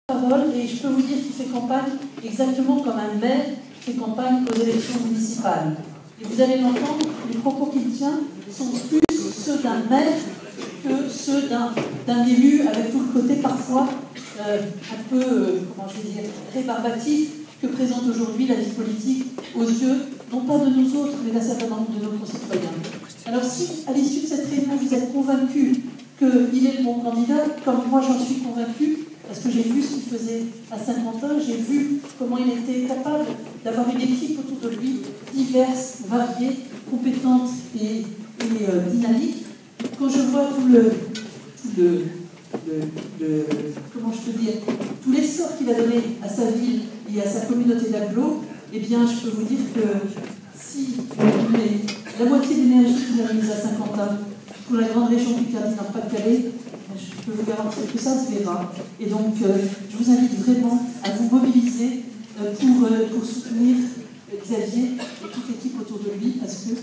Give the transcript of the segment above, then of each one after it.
parole et je peux vous dire qu'il fait campagne exactement comme un maire fait campagne aux élections municipales. Et vous allez l'entendre, les propos qu'il tient sont plus ceux d'un maire que ceux d'un élu, avec tout le côté parfois un peu, comment je vais dire, rébarbatif que présente aujourd'hui la vie politique aux yeux, non pas de nous autres, mais d'un certain nombre de nos concitoyens. Alors si, à l'issue de cette réunion, vous êtes convaincus qu'il est le bon candidat, comme moi j'en suis convaincue, parce que j'ai vu ce qu'il faisait à Saint-Quentin, j'ai vu comment il était capable d'avoir une équipe autour de lui, diverse, variée, compétente et dynamique. Quand je vois comment je peux dire, tout l'essor qu'il a donné à sa ville et à sa communauté d'agglos, eh bien, je peux vous dire que si la moitié de l'énergie qu'il a mise à Saint-Quentin pour la grande région Picardie-Nord-Pas-de-Calais, je peux vous garantir que ça se verra. Et donc, je vous invite vraiment à vous mobiliser pour soutenir Xavier et toute l'équipe autour de lui, parce que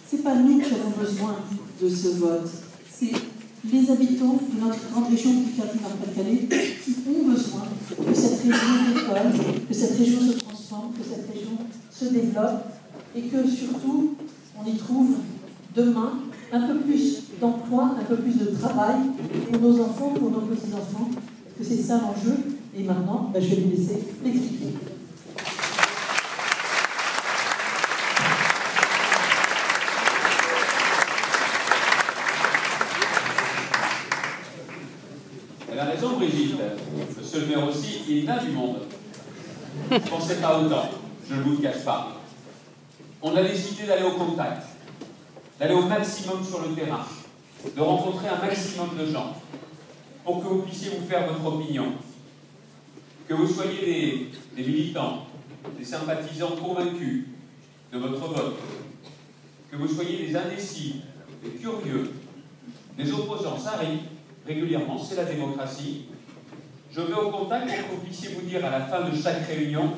ce n'est pas nous qui avons besoin de ce vote, c'est les habitants de notre grande région Picardie-Nord-Pas-de-Calais qui ont besoin que cette région décolle, que cette région se transforme, que cette région se développe et que surtout on y trouve demain un peu plus d'emploi, un peu plus de travail pour nos enfants, pour nos petits-enfants, parce que c'est ça l'enjeu. Et maintenant, je vais lui laisser l'expliquer. Elle a raison, Brigitte. Monsieur le maire aussi, il a du monde. Je ne pensais pas autant, je ne vous le cache pas. On a décidé d'aller au contact, d'aller au maximum sur le terrain, de rencontrer un maximum de gens, pour que vous puissiez vous faire votre opinion, que vous soyez des militants, des sympathisants convaincus de votre vote, que vous soyez des indécis, des curieux, des opposants, ça arrive régulièrement, c'est la démocratie. Je vais au contact pour que vous puissiez vous dire à la fin de chaque réunion,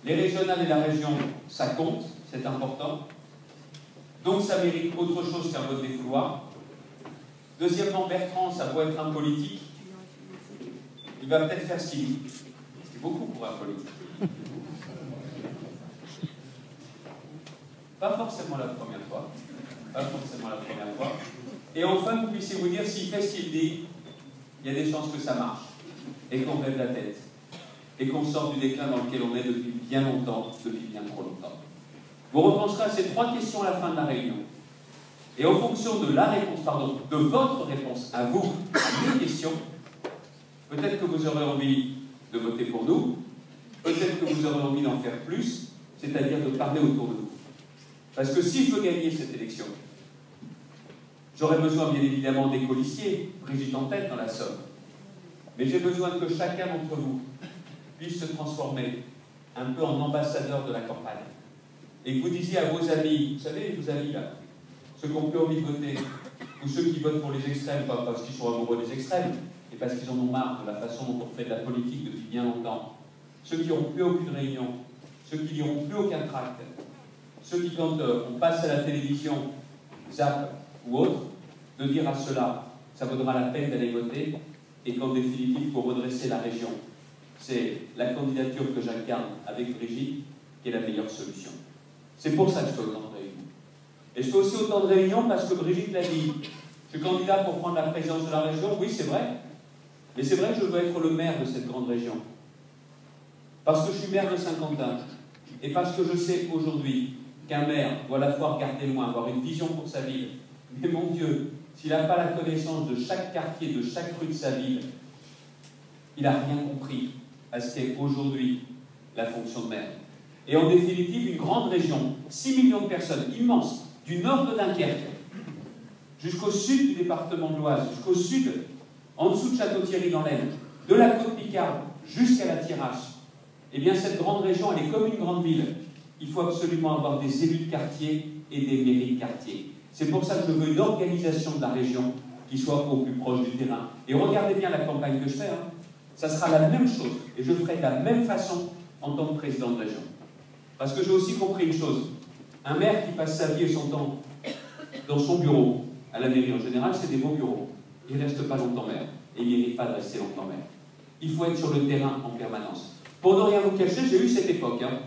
les régionales et la région, ça compte, c'est important. Donc ça mérite autre chose qu'un vote défouloir. Deuxièmement, Bertrand, ça doit être un politique. Il va peut-être faire ce qu'il dit. C'est beaucoup pour un politique. Pas forcément la première fois. Pas forcément la première fois. Et enfin, vous puissiez vous dire, s'il fait ce qu'il dit, il y a des chances que ça marche. Et qu'on lève la tête. Et qu'on sorte du déclin dans lequel on est depuis bien longtemps, depuis bien trop longtemps. Vous repenserez à ces 3 questions à la fin de la réunion. Et en fonction de la réponse, de votre réponse à vous, à mes questions, peut-être que vous aurez envie de voter pour nous, peut-être que vous aurez envie d'en faire plus, c'est-à-dire de parler autour de nous. Parce que si je veux gagner cette élection, j'aurai besoin bien évidemment des colistiers, Brigitte en tête dans la Somme, mais j'ai besoin que chacun d'entre vous puisse se transformer un peu en ambassadeur de la campagne. Et que vous disiez à vos amis, vous savez, vos amis là, ceux qui n'ont plus envie de voter, ou ceux qui votent pour les extrêmes, pas parce qu'ils sont amoureux des extrêmes, mais parce qu'ils en ont marre de la façon dont on fait de la politique depuis bien longtemps, ceux qui n'auront plus aucune réunion, ceux qui n'iront plus aucun tract, ceux qui, quand on passe à la télévision, Zap ou autre, de dire à ceux-là, ça vaudra la peine d'aller voter, et qu'en définitive, pour redresser la région, c'est la candidature que j'incarne avec Brigitte qui est la meilleure solution. C'est pour ça que je fais autant de réunions. Et je fais aussi autant de réunions parce que Brigitte l'a dit. Je suis candidat pour prendre la présidence de la région, oui c'est vrai. Mais c'est vrai que je veux être le maire de cette grande région. Parce que je suis maire de Saint-Quentin. Et parce que je sais aujourd'hui qu'un maire doit à la fois regarder loin, avoir une vision pour sa ville. Mais mon Dieu, s'il n'a pas la connaissance de chaque quartier, de chaque rue de sa ville, il n'a rien compris à ce qu'est aujourd'hui la fonction de maire. Et en définitive, une grande région, 6 millions de personnes, immense, du nord de Dunkerque, jusqu'au sud du département de l'Oise, jusqu'au sud, en dessous de Château-Thierry dans l'Aisne, de la côte Picarde jusqu'à la Thiérache, eh bien cette grande région, elle est comme une grande ville. Il faut absolument avoir des élus de quartier et des mairies de quartier. C'est pour ça que je veux une organisation de la région qui soit au plus proche du terrain. Et regardez bien la campagne que je fais, hein. Ça sera la même chose, et je ferai de la même façon en tant que président de région. Parce que j'ai aussi compris une chose, un maire qui passe sa vie et son temps dans son bureau, à la mairie en général, c'est des beaux bureaux. Il ne reste pas longtemps maire. et il ne mérite pas de rester longtemps maire. Il faut être sur le terrain en permanence. Pour ne rien vous cacher, j'ai eu cette époque. Hein.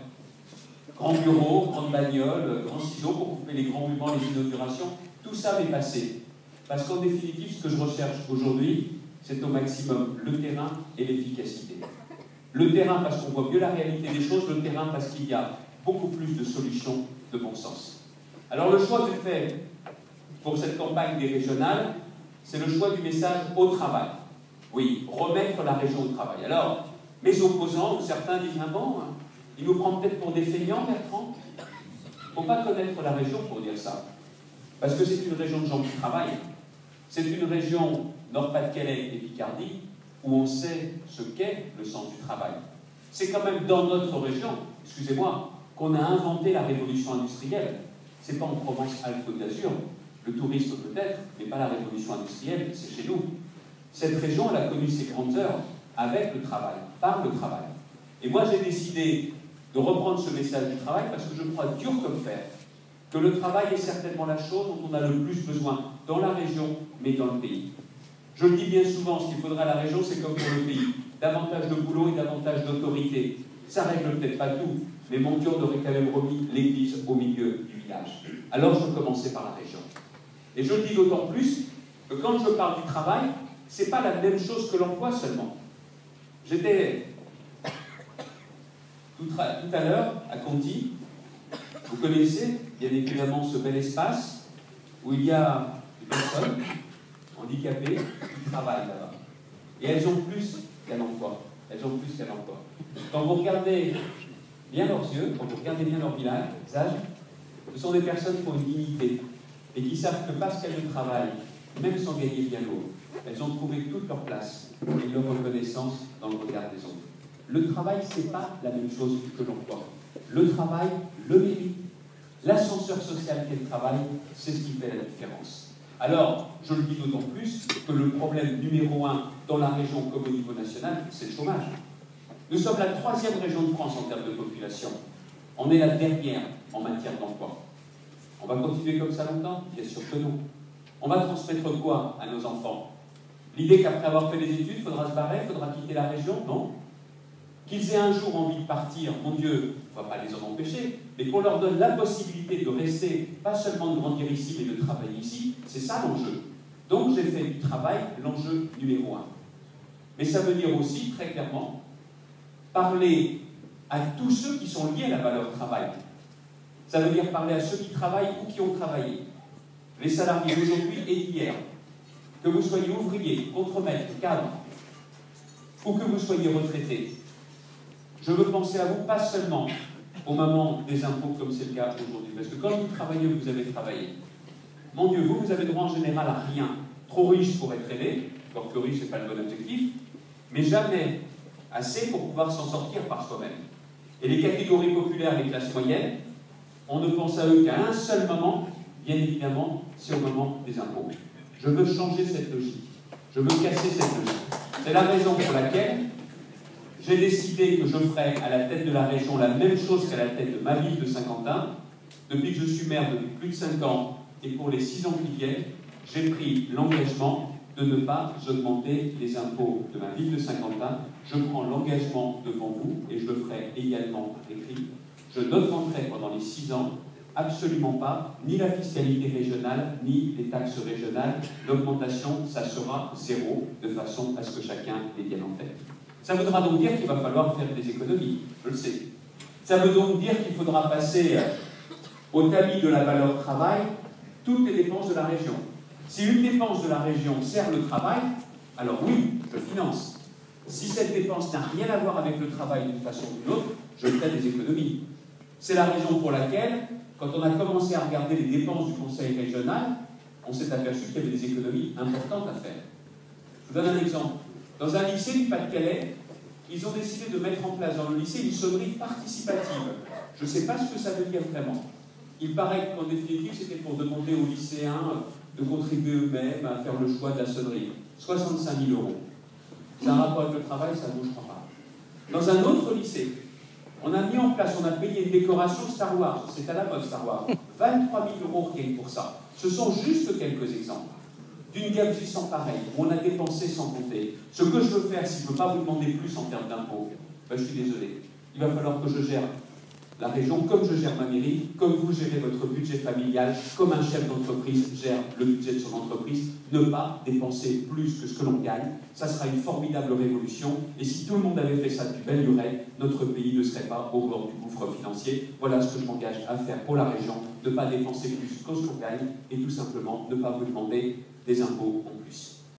Grand bureau, grande bagnole, grand ciseau pour couper les grands mouvements, les inaugurations. Tout ça m'est passé. Parce qu'en définitive, ce que je recherche aujourd'hui, c'est au maximum le terrain et l'efficacité. Le terrain parce qu'on voit mieux la réalité des choses, le terrain parce qu'il y a beaucoup plus de solutions de bon sens. Alors le choix que j'ai fait pour cette campagne des régionales, c'est le choix du message au travail. Oui, remettre la région au travail. Alors, mes opposants, ou certains disent, ah bon, il nous prend peut-être pour des feignants, Bertrand. Il ne faut pas connaître la région pour dire ça. Parce que c'est une région de gens qui travaillent. C'est une région, Nord-Pas-de-Calais et Picardie, où on sait ce qu'est le sens du travail. C'est quand même dans notre région, excusez-moi, qu'on a inventé la révolution industrielle. Ce n'est pas en Provence-Alpes-Côte d'Azur, le tourisme peut-être, mais pas la révolution industrielle, c'est chez nous. Cette région, elle a connu ses grandes heures avec le travail, par le travail. Et moi, j'ai décidé de reprendre ce message du travail parce que je crois dur comme fer que le travail est certainement la chose dont on a le plus besoin dans la région, mais dans le pays. Je le dis bien souvent, ce qu'il faudra à la région, c'est comme pour le pays. Davantage de boulot et davantage d'autorité. Ça ne règle peut-être pas tout, mais mon Dieu, on aurait quand même remis l'église au milieu du village. Alors je commençais par la région. Et je le dis d'autant plus que quand je parle du travail, ce n'est pas la même chose que l'emploi seulement. J'étais tout à l'heure à Conty. Vous connaissez bien évidemment ce bel espace où il y a des personnes handicapées qui travaillent là-bas. Et elles ont plus qu'un emploi. Elles ont plus qu'un emploi. Quand vous regardez bien leurs yeux, quand vous regardez bien leur visage, ce sont des personnes qui ont une dignité et qui savent que parce qu'elles travaillent, même sans gagner bien lourd, elles ont trouvé toute leur place et leur reconnaissance dans le regard des autres. Le travail, ce n'est pas la même chose que l'emploi. Le travail, le mérite, l'ascenseur social qu'est le travail, c'est ce qui fait la différence. Alors, je le dis d'autant plus que le problème numéro 1 dans la région comme au niveau national, c'est le chômage. Nous sommes la 3e région de France en termes de population. On est la dernière en matière d'emploi. On va continuer comme ça longtemps? Bien sûr que non. On va transmettre quoi à nos enfants? L'idée qu'après avoir fait les études, il faudra se barrer, il faudra quitter la région? Non. Qu'ils aient un jour envie de partir, mon Dieu, on ne va pas les en empêcher, mais qu'on leur donne la possibilité de rester, pas seulement de grandir ici, mais de travailler ici, c'est ça l'enjeu. Donc j'ai fait du travail l'enjeu numéro 1. Mais ça veut dire aussi, très clairement, parler à tous ceux qui sont liés à la valeur travail. Ça veut dire parler à ceux qui travaillent ou qui ont travaillé. Les salariés d'aujourd'hui et d'hier. Que vous soyez ouvrier, contremaître, cadre, ou que vous soyez retraité. Je veux penser à vous pas seulement au moment des impôts comme c'est le cas aujourd'hui. Parce que quand vous travaillez ou vous avez travaillé, mon Dieu, vous avez droit en général à rien. Trop riche pour être aidé, encore que riche, ce n'est pas le bon objectif, mais jamais assez pour pouvoir s'en sortir par soi-même. Et les catégories populaires, les classes moyennes, on ne pense à eux qu'à un seul moment, bien évidemment, c'est au moment des impôts. Je veux changer cette logique. Je veux casser cette logique. C'est la raison pour laquelle j'ai décidé que je ferais à la tête de la région la même chose qu'à la tête de ma ville de Saint-Quentin. Depuis que je suis maire depuis plus de 5 ans, et pour les 6 ans qui viennent, j'ai pris l'engagement de ne pas augmenter les impôts de ma ville de Saint-Quentin. Je prends l'engagement devant vous, et je le ferai également par écrit. Je n'augmenterai pendant les 6 ans absolument pas ni la fiscalité régionale, ni les taxes régionales. L'augmentation, ça sera 0, de façon à ce que chacun l'ait bien en tête. Ça voudra donc dire qu'il va falloir faire des économies, je le sais. Ça veut donc dire qu'il faudra passer au tamis de la valeur travail toutes les dépenses de la région. Si une dépense de la région sert le travail, alors oui, je finance. Si cette dépense n'a rien à voir avec le travail d'une façon ou d'une autre, je ferai des économies. C'est la raison pour laquelle, quand on a commencé à regarder les dépenses du conseil régional, on s'est aperçu qu'il y avait des économies importantes à faire. Je vous donne un exemple. Dans un lycée du Pas-de-Calais, ils ont décidé de mettre en place dans le lycée une sonnerie participative. Je ne sais pas ce que ça veut dire vraiment. Il paraît qu'en définitive, c'était pour demander aux lycéens de contribuer eux-mêmes à faire le choix de la sonnerie. 65 000 €. C'est un rapport avec le travail, ça ne bougera pas. Dans un autre lycée, on a mis en place, on a payé une décoration Star Wars. C'est à la mode Star Wars. 23 000 € rien que pour ça. Ce sont juste quelques exemples. d'une gabegie sans pareil, où on a dépensé sans compter, ce que je veux faire, si je ne peux pas vous demander plus en termes d'impôts, ben, je suis désolé. Il va falloir que je gère la région comme je gère ma mairie, comme vous gérez votre budget familial, comme un chef d'entreprise gère le budget de son entreprise. Ne pas dépenser plus que ce que l'on gagne, ça sera une formidable révolution. Et si tout le monde avait fait ça depuis belle lurette, notre pays ne serait pas au bord du gouffre financier. Voilà ce que je m'engage à faire pour la région, ne pas dépenser plus que ce qu'on gagne et tout simplement ne pas vous demander des impôts en plus.